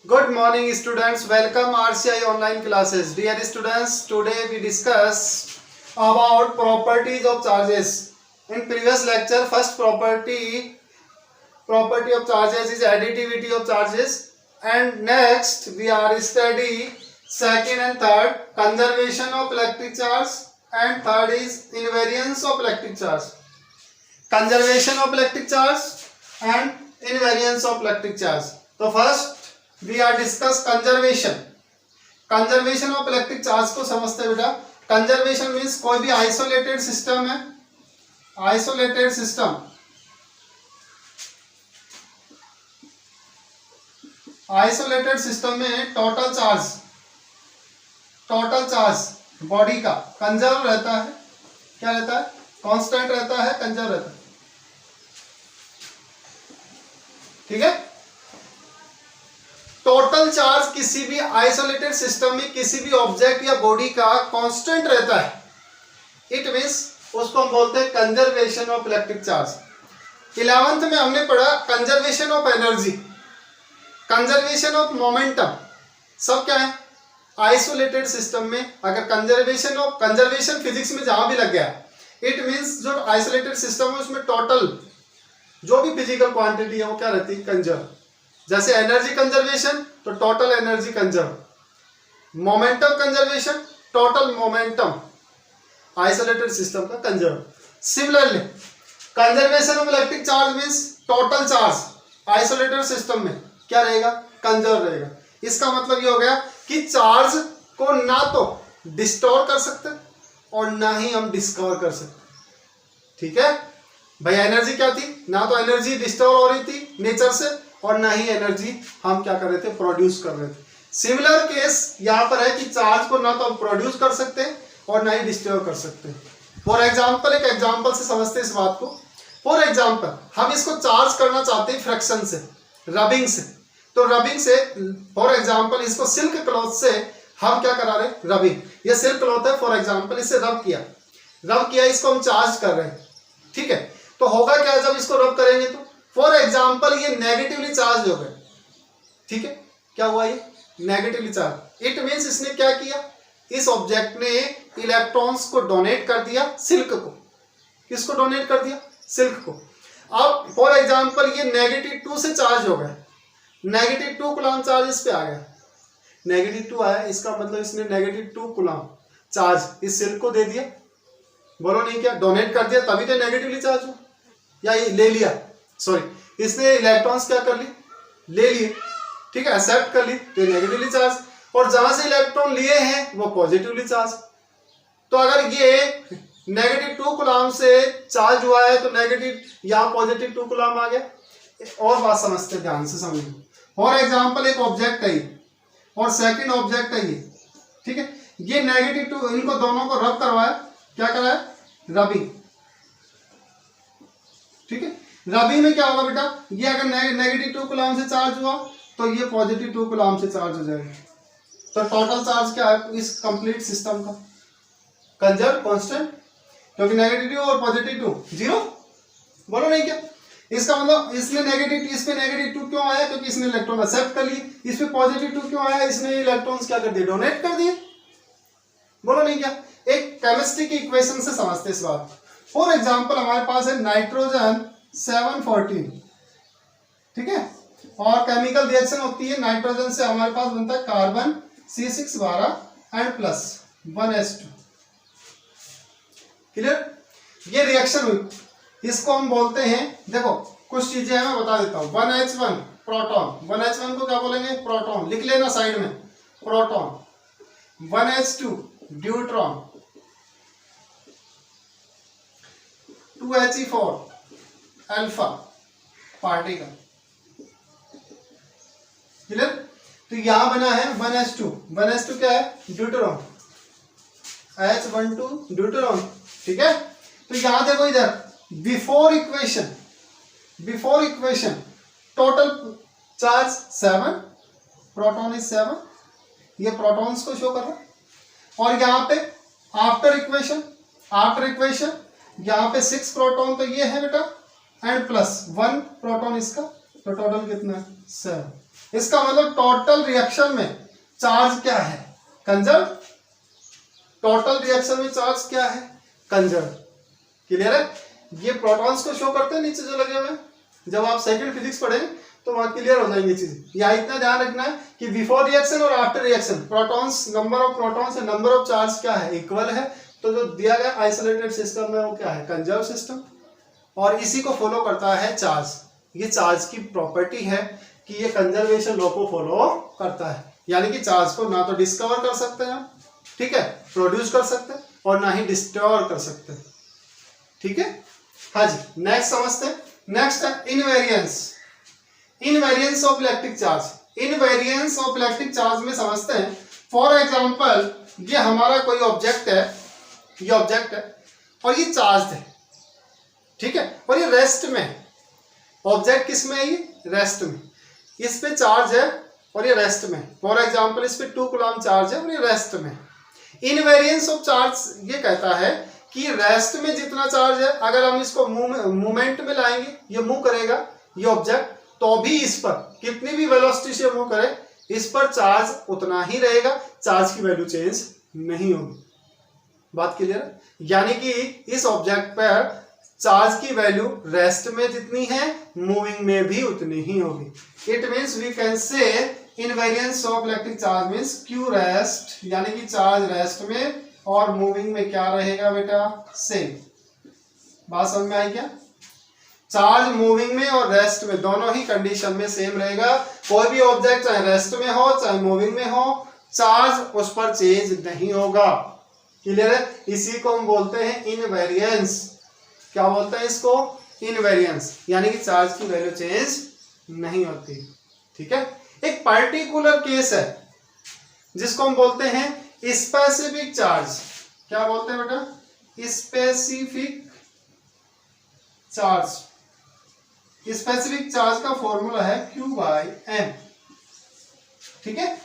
Good morning students, welcome RCI online classes. Dear students, today we discuss about properties of charges. In previous lecture, first property of charges is additivity of charges, and next we are study second and third, conservation of electric charge, and third is invariance of electric charge. Conservation of electric charge and invariance of electric charge. तो first we are discuss conservation of electric charge को समझते हैं बेटा. Conservation means कोई भी isolated system है, isolated system में total charge body का कंजर्व रहता है. क्या रहता है? कांस्टेंट रहता है, कंजर्व रहता है. ठीक है. टोटल चार्ज किसी भी आइसोलेटेड सिस्टम में किसी भी ऑब्जेक्ट या बॉडी का कांस्टेंट रहता है. इट मींस उसको हम बोलते हैं conservation of electric charge. 11th में हमने पढ़ा conservation of energy, conservation of momentum. सब क्या है? आइसोलेटेड सिस्टम में अगर कंजर्वेशन फिजिक्स में जहां भी लग गया, इट मींस जो आइसोलेटेड सिस्टम है उसमें टोटल जो भी फिजिकल क्वांटिटी है वो क्या रहती है? कंजर्व. जैसे एनर्जी कंजर्वेशन तो total energy conserve, momentum conservation total momentum isolated system का conserve. Similarly conservation of electric charge means total charge isolated system में क्या रहेगा? कंजर्व रहेगा. इसका मतलब ये हो गया कि चार्ज को ना तो डिस्टोर कर सकते और ना ही हम डिस्कवर कर सकते. ठीक है भाई. एनर्जी क्या थी? ना तो एनर्जी डिस्टोर हो रही थी नेचर से और ना ही एनर्जी हम क्या कर रहे थे? प्रोड्यूस कर रहे थे. सिमिलर केस यहाँ पर है कि चार्ज को ना तो हम प्रोड्यूस कर सकते हैं और ना ही डिस्ट्रॉय कर सकते हैं. फॉर एग्जांपल, एक एग्जांपल से समझते हैं इस बात को. फॉर एग्जांपल हम इसको चार्ज करना चाहते हैं फ्रिक्शन से, रबिंग से. तो रबिंग से फॉर एग्जांपल इसको सिल्क क्लॉथ से हम क्या करा रहे हैं? रबिंग. ये सिल्क क्लॉथ है, फॉर एग्जांपल इसे रब किया, इसको हम चार्ज कर रहे हैं. ठीक है. तो होगा क्या जब इसको रब करेंगे? तो फॉर एग्जाम्पल ये नेगेटिवली चार्ज हो गए. ठीक है. क्या हुआ? ये नेगेटिवली चार्ज. इट मींस इसने क्या किया? इस ऑब्जेक्ट ने इलेक्ट्रॉन्स को डोनेट कर दिया सिल्क को. किसको डोनेट कर दिया? सिल्क को. अब फॉर एग्जाम्पल ये -2 से चार्ज हो गए, -2 कूलम चार्ज इस पे आ गया. -2 आया, इसका मतलब इसने -2 कूलम चार्ज इस सिल्क को दे दिया. बोलो नहीं क्या? डोनेट कर दिया तभी तो नेगेटिवली चार्ज हो. या ये ले लिया, सॉरी इसने इलेक्ट्रॉन्स क्या कर ली? ले लिए. ठीक है. एक्सेप्ट कर ली तो नेगेटिवली चार्ज, और जहां से इलेक्ट्रॉन लिए हैं वो पॉजिटिवली चार्ज. तो अगर ये -2 कूलम से चार्ज हुआ है तो नेगेटिव यहाँ +2 कूलम आ गया. और बात समझते, ध्यान से समझिए. फॉर एग्जाम्पल एक ऑब्जेक्ट है और सेकेंड ऑब्जेक्ट है ये. ठीक है. ये -2, इनको दोनों को रब करवाया. क्या कराया? रबिंग. ठीक है. रबिंग में क्या होगा बेटा? ये अगर -2 कूलम से चार्ज हुआ तो ये +2 कूलम से चार्ज हो जाएगा. तो टोटल चार्ज क्या है इस कंप्लीट सिस्टम का? Conserve, constant. क्योंकि -2 और +2 0. बोलो नहीं क्या? इसका मतलब इसने इस पे -2 क्यों आया? क्योंकि इसने इलेक्ट्रॉन एक्सेप्ट कर लिए. इस पे +2 क्यों आया? इसने इलेक्ट्रॉन्स क्या कर दिए? डोनेट कर दिए. बोलो नहीं क्या? एक केमिस्ट्री की इक्वेशन से समझते इस बात. फॉर एग्जांपल हमारे पास है नाइट्रोजन 714. ठीक है. और केमिकल रिएक्शन होती है नाइट्रोजन से हमारे पास बनता है carbon C612 and plus 1s2. Clear? ये रिएक्शन हुई, इसको हम बोलते हैं, देखो कुछ चीजें मैं बता देता हूं. 1H1 प्रोटॉन, 1H1 को क्या बोलेंगे? प्रोटॉन. लिख लेना साइड में, proton. 1H2 deuteron, 2He4 alpha particle. Clear? तो यहां बना है 1H2 क्या है? ड्यूट्रॉन. H12 deuteron. ठीक है. तो यहां देखो इधर before equation total charge 7, proton is 7. ये प्रोटॉन्स को शो कर रहा है. और यहाँ पे आफ्टर इक्वेशन यहाँ पे 6 प्रोटॉन तो ये है बेटा, एंड प्लस 1 प्रोटॉन इसका, तो टोटल कितना है? 7. इसका मतलब टोटल रिएक्शन में चार्ज क्या है, कंजर्व। टोटल रिएक्शन में चार्ज क्या है, कंजर्व। क्लियर है। ये प्रोटॉन्स को शो करते हैं नीचे जो लगे हुए हैं, जब आप सेकंड फिजिक्स पढ़ेंगे तो वहां क्लियर हो जाएंगी चीजें। यहाँ इतना ध्यान रखना है कि बिफोर रिएक्शन और after reaction protons, number of protons and number of charge क्या है, इक्वल है। तो जो दिया गया आइसोलेटेड सिस्टम है वो क्या है, कंजर्व सिस्टम। और इसी को फॉलो करता है चार्ज। ये चार्ज की प्रॉपर्टी है कि ये कंजर्वेशन लॉ को फॉलो करता है, यानी कि चार्ज को ना तो डिस्कवर कर सकते हैं, ठीक है, प्रोड्यूस कर सकते हैं, और ना ही डिस्ट्रॉय कर सकते हैं। ठीक है, हाँ जी। नेक्स्ट समझते हैं। नेक्स्ट है invariance. Invariance of electric charge. Invariance of electric charge में समझते हैं। फॉर एग्जांपल ये हमारा कोई ऑब्जेक्ट है, ये ऑब्जेक्ट है और ये चार्ज है, ठीक है, और ये रेस्ट में। ऑब्जेक्ट किस में है, ये रेस्ट में। इस पे चार्ज है और ये रेस्ट में। फॉर एग्जांपल इस पे 2 कूलम चार्ज है और ये रेस्ट में। इनवेरियंस ऑफ चार्ज ये कहता है कि रेस्ट में जितना चार्ज है, अगर हम इसको मूवमेंट में लाएंगे, ये मूव करेगा ये ऑब्जेक्ट, तो भी इस पर कितनी भी वेलोसिटी से मूव करे, इस पर चार्ज उतना ही रहेगा, चार्ज की वैल्यू चेंज नहीं होगी। बात क्लियर है। यानी कि इस ऑब्जेक्ट पर चार्ज की वैल्यू रेस्ट में जितनी है, मूविंग में भी उतनी ही होगी। It means we can say invariance of electric charge means Q rest, यानी कि चार्ज रेस्ट में और मूविंग में क्या रहेगा बेटा, सेम। बात समझ में आई क्या। चार्ज मूविंग में और रेस्ट में दोनों ही कंडीशन में सेम रहेगा। कोई भी ऑब्जेक्ट चाहे रेस्ट में हो चाहे मूविंग में हो, चार्ज उस पर चेंज नहीं होगा। क्लियर है। इसी को हम बोलते हैं इनवेरियंस। क्या बोलते हैं इसको, इनवेरियंस, यानी कि चार्ज की वैल्यू चेंज नहीं होती। ठीक है। एक पर्टिकुलर केस है जिसको हम बोलते हैं स्पेसिफिक चार्ज। क्या बोलते हैं बेटा, स्पेसिफिक चार्ज। स्पेसिफिक चार्ज का फॉर्मूला है Q/m। ठीक है।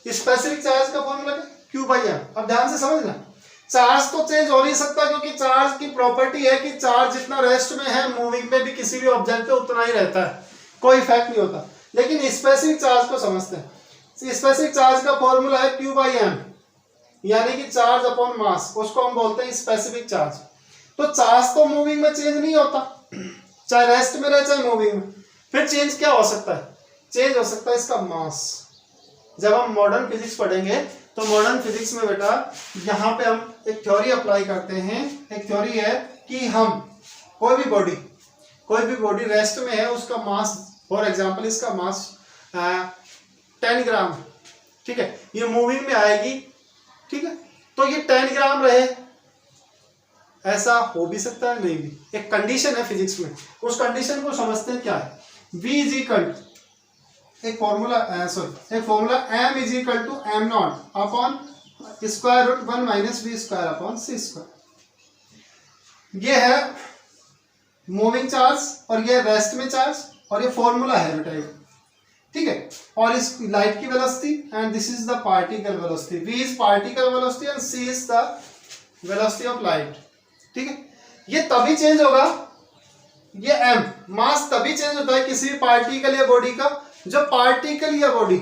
स्पेसिफिक चार्ज का फॉर्मूला क्या, Q/m। अब ध्यान से समझना, चार्ज तो चेंज हो नहीं सकता, क्योंकि चार्ज की प्रॉपर्टी है कि चार्ज जितना रेस्ट में है, मूविंग में भी किसी भी ऑब्जेक्ट पे उतना ही रहता है, कोई इफेक्ट नहीं होता। लेकिन स्पेसिफिक चार्ज को समझते हैं। स्पेसिफिक चार्ज का फॉर्मूला है Q/m, यानी कि चार्ज अपॉन मास, उसको हम बोलते हैं स्पेसिफिक चार्ज। तो चार्ज तो मूविंग में चेंज नहीं होता, चाहे रेस्ट में रहे चाहे मूविंग में। फिर चेंज क्या हो सकता है, चेंज हो सकता है इसका मास। जब हम मॉडर्न फिजिक्स पढ़ेंगे तो मॉडर्न फिजिक्स में बेटा यहाँ पे हम एक थ्योरी अप्लाई करते हैं। एक थ्योरी है कि हम कोई भी बॉडी रेस्ट में है, उसका मास, फॉर एग्जांपल इसका मास 10 ग्राम, ठीक है, ये मूविंग में आएगी, ठीक है, तो ये 10 ग्राम रहे। ऐसा हो भी सकता है, नहीं भी। एक कंडीशन है फिजिक्स में, उस कंडीशन को समझते हैं क्या है। V इज इक्वल टू एक formula m is equal to m0 upon square root 1 minus v square upon c square. ये है मूविंग चार्ज और ये रेस्ट में चार्ज, और ये फॉर्मूला है बेटा ये, ठीक है। और इस लाइट की velocity and this is the particle velocity. v is particle velocity and c is the velocity of light, ठीक है। ये तभी चेंज होगा, ये m मास तभी चेंज होता है किसी भी पार्टिकल या बॉडी का, जो पार्टिकल या बॉडी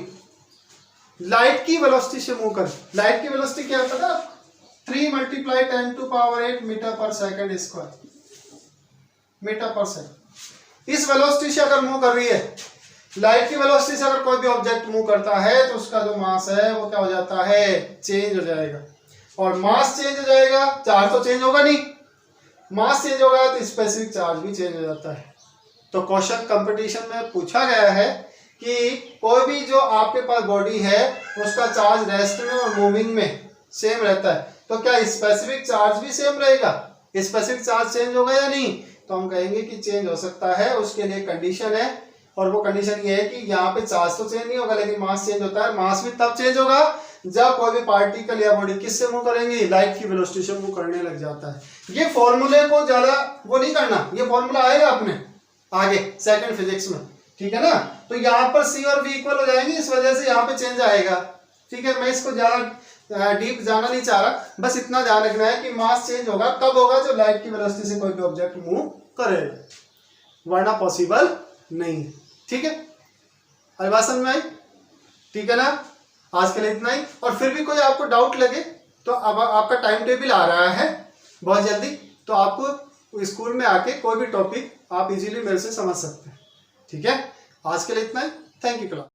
लाइट की वेलोसिटी से मूव करे। लाइट की वेलोसिटी क्या होता है, 3 × 10⁸ मीटर पर सेकंड स्क्वायर, मीटर पर सेकंड। इस वेलोसिटी से अगर मूव कर रही है, लाइट की वेलोसिटी से अगर कोई भी ऑब्जेक्ट मूव करता है, तो उसका जो मास है वो क्या हो जाता है, चेंज हो जाएगा। और मास चेंज हो जाएगा, चार्ज तो चेंज होगा नहीं, मास चेंज होगा तो स्पेसिफिक चार्ज भी चेंज हो जाता है। तो क्वेश्चन कंपटीशन में पूछा गया है कि कोई भी जो आपके पास बॉडी है उसका चार्ज रेस्ट में और मूविंग में सेम रहता है, तो क्या स्पेसिफिक चार्ज भी सेम रहेगा, स्पेसिफिक चार्ज चेंज होगा या नहीं। तो हम कहेंगे कि चेंज हो सकता है। उसके लिए कंडीशन है, और वो कंडीशन ये है कि यहाँ पे चार्ज तो चेंज नहीं होगा लेकिन मास चेंज होता है। मास भी तब चेंज होगा जब कोई भी पार्टिकल या बॉडी किससे मूव करेंगे, लाइट की वेलोसिटी से मूव करने लग जाता है। ये फॉर्मूले को ज्यादा वो नहीं करना, ये फॉर्मूला आएगा अपने आगे सेकंड फिजिक्स में, ठीक है ना। तो यहाँ पर C और V इक्वल हो जाएंगे, इस वजह से यहाँ पे चेंज आएगा, ठीक है। मैं इसको ज्यादा डीप जाना नहीं चाह रहा, बस इतना ध्यान रखना है कि मास चेंज होगा कब होगा, जब लाइट की वेलोसिटी से कोई भी ऑब्जेक्ट मूव करे, वरना पॉसिबल नहीं है। ठीक है, हर बात समझ में आई? ठीक है ना, आज के लिए इतना ही। और फिर भी कोई आपको डाउट लगे तो अब आपका टाइम टेबल आ रहा है बहुत जल्दी, तो आपको स्कूल में आके कोई भी टॉपिक आप इजीली मेरे से समझ सकते हैं। ठीक है, आज के लिए इतना ही। Thank you class.